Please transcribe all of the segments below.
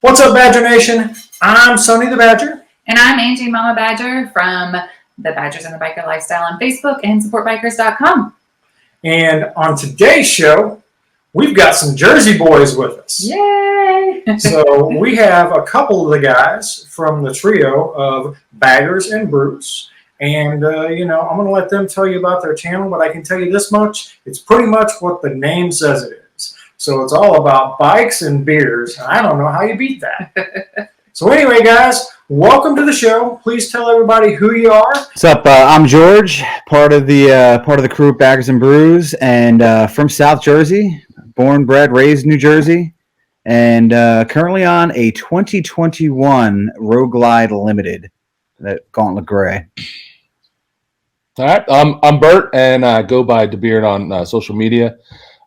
What's up, Badger Nation? I'm Sonny the Badger. And I'm Angie Mama Badger from the Badgers and the Biker Lifestyle on Facebook and supportbikers.com. And on today's show, we've got some Jersey boys with us. Yay! So we have a couple of the guys from the trio of Baggers and Brews. And, I'm going to let them tell you about their channel, but I can tell you this much. It's pretty much what the name says it is. So it's all about bikes and beers. I don't know how you beat that. So anyway, guys, welcome to the show. Please tell everybody who you are. What's up? I'm George, part of the crew at Baggers and Brews, and from South Jersey, born, bred, raised in New Jersey, and currently on a 2021 Road Glide Limited, that Gauntlet Gray. All right, I'm Bert, and I go by DeBeard on social media.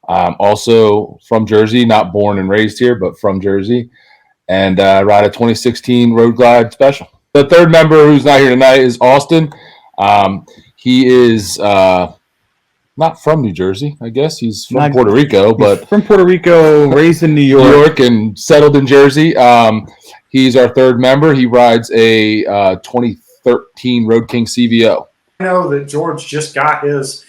I'm also from Jersey, not born and raised here, but from Jersey, and I ride a 2016 Road Glide Special. The third member who's not here tonight is Austin. He is not from New Jersey, I guess. He's from Puerto Rico, but from Puerto Rico, raised in New York, and settled in Jersey. He's our third member. He rides a 2013 Road King CVO. I know that George just got his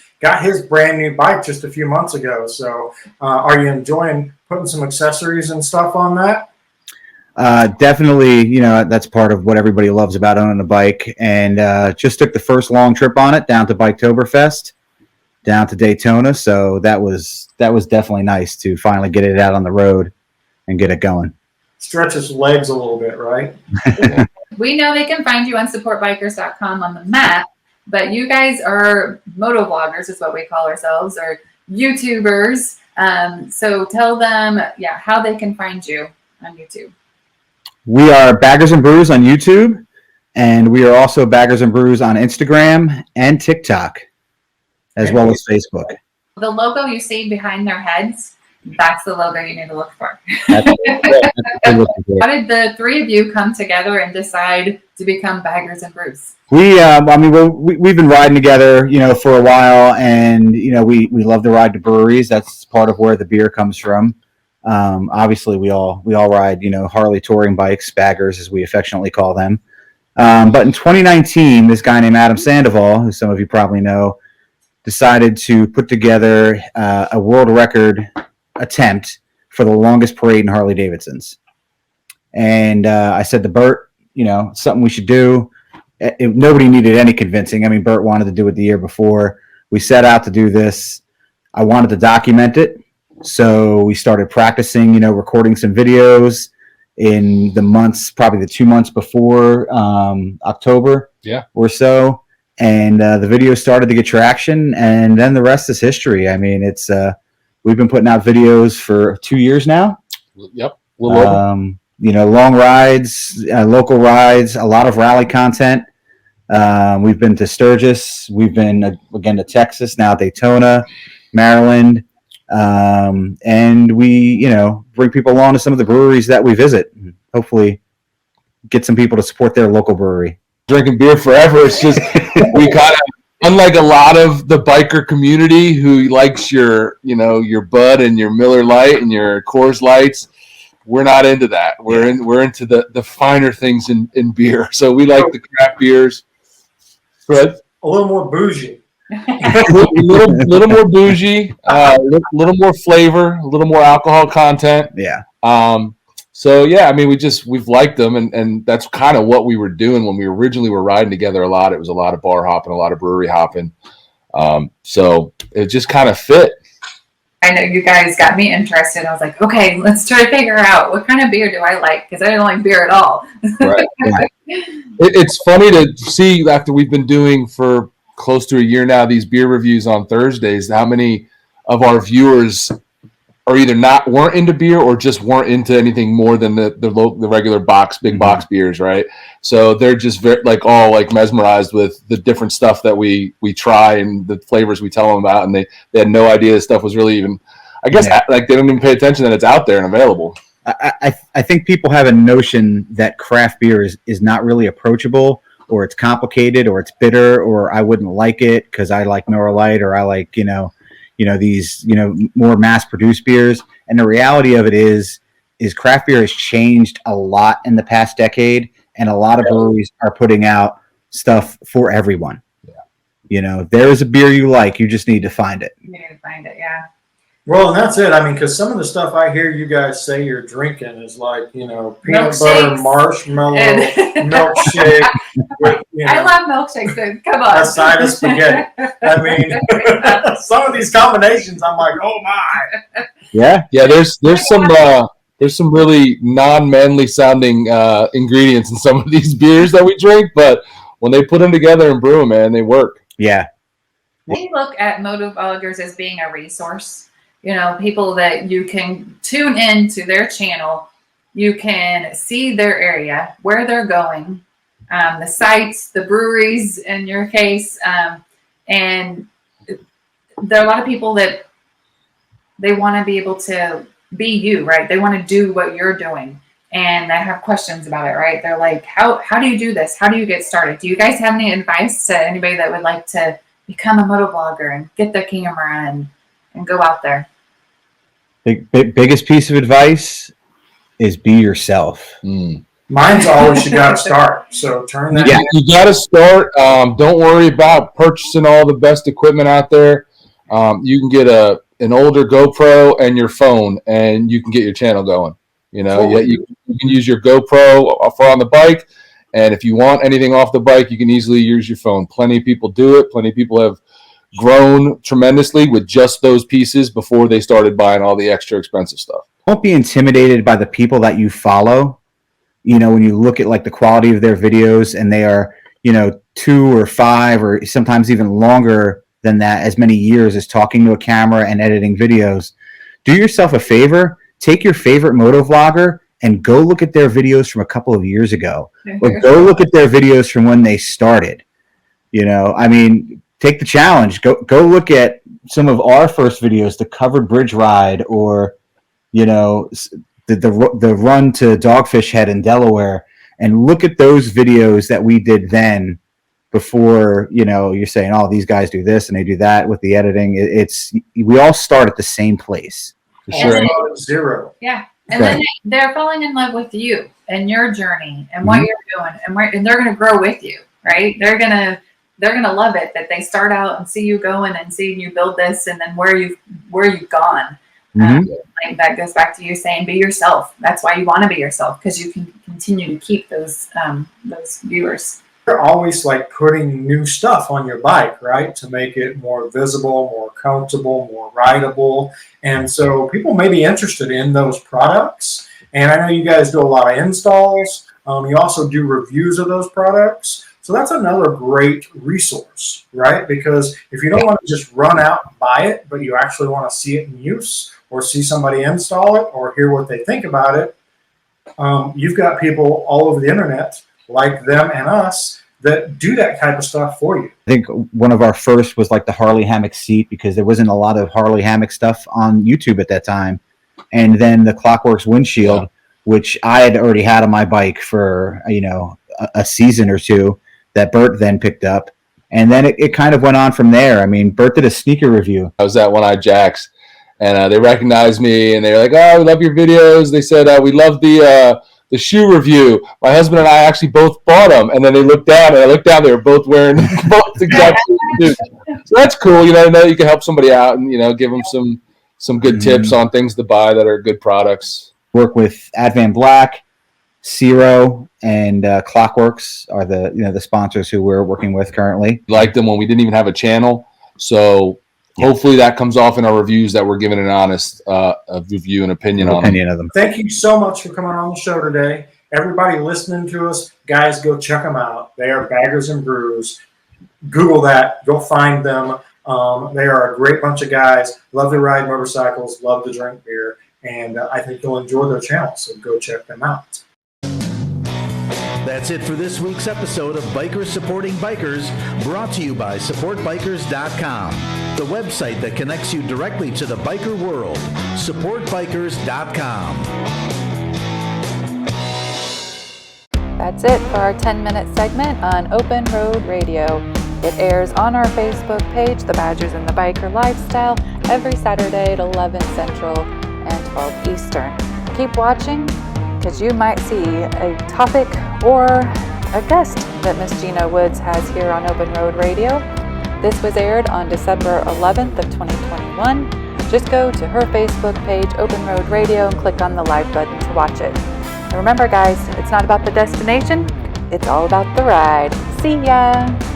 brand new bike just a few months ago. So are you enjoying putting some accessories and stuff on that? Definitely, that's part of what everybody loves about owning a bike. And just took the first long trip on it down to Biketoberfest, down to Daytona. So that was definitely nice to finally get it out on the road and get it going. Stretches legs a little bit, right? We know they can find you on supportbikers.com on the map, but you guys are motovloggers is what we call ourselves, or YouTubers. So tell them, how they can find you on YouTube. We are Baggers and Brews on YouTube, and we are also Baggers and Brews on Instagram and TikTok, as well as Facebook. The logo you see behind their heads, that's the logo you need to look for. How did the three of you come together and decide to become Baggers and Brews? We've been riding together, for a while, and we love to ride to breweries. That's part of where the beer comes from. Obviously, we all ride, Harley touring bikes, baggers as we affectionately call them. But in 2019, this guy named Adam Sandoval, who some of you probably know, decided to put together a world record attempt for the longest parade in Harley Davidsons. And I said to Bert, something we should do. Nobody needed any convincing. I mean, Bert wanted to do it the year before. We set out to do this. I wanted to document it. So we started practicing, recording some videos in the months, probably the 2 months before October or so. And the video started to get traction, and then the rest is history. I mean, it's we've been putting out videos for 2 years now. Yep. Long rides, local rides, a lot of rally content. We've been to Sturgis. We've been, again, to Texas, now Daytona, Maryland. And we, bring people along to some of the breweries that we visit. Hopefully get some people to support their local brewery. Drinking beer forever. It's just, we kind of, unlike a lot of the biker community who likes your Bud and your Miller Lite and your Coors Lights, we're not into that. We're into the finer things in beer. So we like the craft beers. But a little more bougie. little more bougie, little more flavor, a little more alcohol content. Yeah. We've liked them, and that's kind of what we were doing when we originally were riding together a lot. It was a lot of bar hopping, a lot of brewery hopping. So it just kind of fit. I know you guys got me interested. I was like, okay, let's try to figure out what kind of beer do I like, because I don't like beer at all. Right. It's funny to see, after we've been doing for close to a year now these beer reviews on Thursdays, how many of our viewers are either weren't into beer or just weren't into anything more than the regular big box beers, right? So they're just all mesmerized with the different stuff that we try and the flavors we tell them about, and they had no idea this stuff was really even, I guess, they don't even pay attention that it's out there and available. I think people have a notion that craft beer is not really approachable, or it's complicated, or it's bitter, or I wouldn't like it because I like Miller Lite, or I like these more mass produced beers. And the reality of it is is craft beer has changed a lot in the past decade, and a lot of breweries are putting out stuff for everyone. If there is a beer you like, you just need to find it. You need to find it, yeah. Well, and that's it. I mean, because some of the stuff I hear you guys say you're drinking is like, peanut Milkshakes. butter, marshmallow, milkshake. With, I love milkshakes, dude. Come on. a side of spaghetti. I mean, some of these combinations, I'm like, oh my. Yeah. There's some really non-manly sounding ingredients in some of these beers that we drink, but when they put them together and brew them, man, they work. Yeah. We look at motovloggers as being a resource. People that you can tune in to their channel. You can see their area, where they're going, the sites, the breweries in your case. And there are a lot of people that they want to be able to be you, right? They want to do what you're doing. And they have questions about it, right? They're like, how do you do this? How do you get started? Do you guys have any advice to anybody that would like to become a motovlogger and get their camera and go out there? Biggest piece of advice is be yourself. Mine's always you got to start. So turn that. Yeah, you got to start. Don't worry about purchasing all the best equipment out there. You can get an older GoPro and your phone, and you can get your channel going. You can use your GoPro for on the bike, and if you want anything off the bike, you can easily use your phone. Plenty of people do it. Plenty of people have grown tremendously with just those pieces before they started buying all the extra expensive stuff. Don't be intimidated by the people that you follow. When you look at like the quality of their videos and they are, 2 or 5 or sometimes even longer than that, as many years as talking to a camera and editing videos. Do yourself a favor, take your favorite motovlogger and go look at their videos from a couple of years ago, or go look at their videos from when they started. Take the challenge. Go look at some of our first videos, the covered bridge ride, or the run to Dogfish Head in Delaware, and look at those videos that we did then. Before you're saying, oh, these guys do this and they do that with the editing. We all start at the same place. For sure. Zero. Yeah, and then they're falling in love with you and your journey and what you're doing, and they're going to grow with you, right? They're gonna love it that they start out and see you going and seeing you build this, and then where you've gone. Like that goes back to you saying, be yourself. That's why you want to be yourself, because you can continue to keep those viewers. You're always like putting new stuff on your bike, right? To make it more visible, more comfortable, more rideable. And so people may be interested in those products. And I know you guys do a lot of installs. You also do reviews of those products. So that's another great resource, right? Because if you don't want to just run out and buy it, but you actually want to see it in use or see somebody install it or hear what they think about it, you've got people all over the internet like them and us that do that type of stuff for you. I think one of our first was like the Harley hammock seat, because there wasn't a lot of Harley hammock stuff on YouTube at that time. And then the Clockworks windshield, which I had already had on my bike for, a season or two, that Bert then picked up. And then it kind of went on from there. I mean, Bert did a sneaker review. I was at One Eye Jack's, and they recognized me, and they were like, oh, we love your videos. They said, we love the shoe review. My husband and I actually both bought them. And then they looked down, and I looked down, they were both wearing both exact shoes. So that's cool. Know you can help somebody out and, give them some good tips on things to buy that are good products. Work with Advan Black, Zero, and Clockworks are the sponsors who we're working with currently. Liked them when we didn't even have a channel. So hopefully that comes off in our reviews, that we're giving an honest review and opinion on them. Thank you so much for coming on the show today. Everybody listening to us, guys, go check them out. They are Baggers and Brews. Google that. Go find them. They are a great bunch of guys. Love to ride motorcycles. Love to drink beer. And I think you'll enjoy their channel. So go check them out. That's it for this week's episode of Bikers Supporting Bikers, brought to you by SupportBikers.com, the website that connects you directly to the biker world. SupportBikers.com. That's it for our 10-minute segment on Open Road Radio. It airs on our Facebook page, The Badgers and the Biker Lifestyle, every Saturday at 11 Central and 12 Eastern. keep watching, because you might see a topic or a guest that Miss Gina Woods has here on Open Road Radio. This was aired on December 11th of 2021. Just go to her Facebook page, Open Road Radio, and click on the live button to watch it. And remember, guys, it's not about the destination, it's all about the ride. See ya!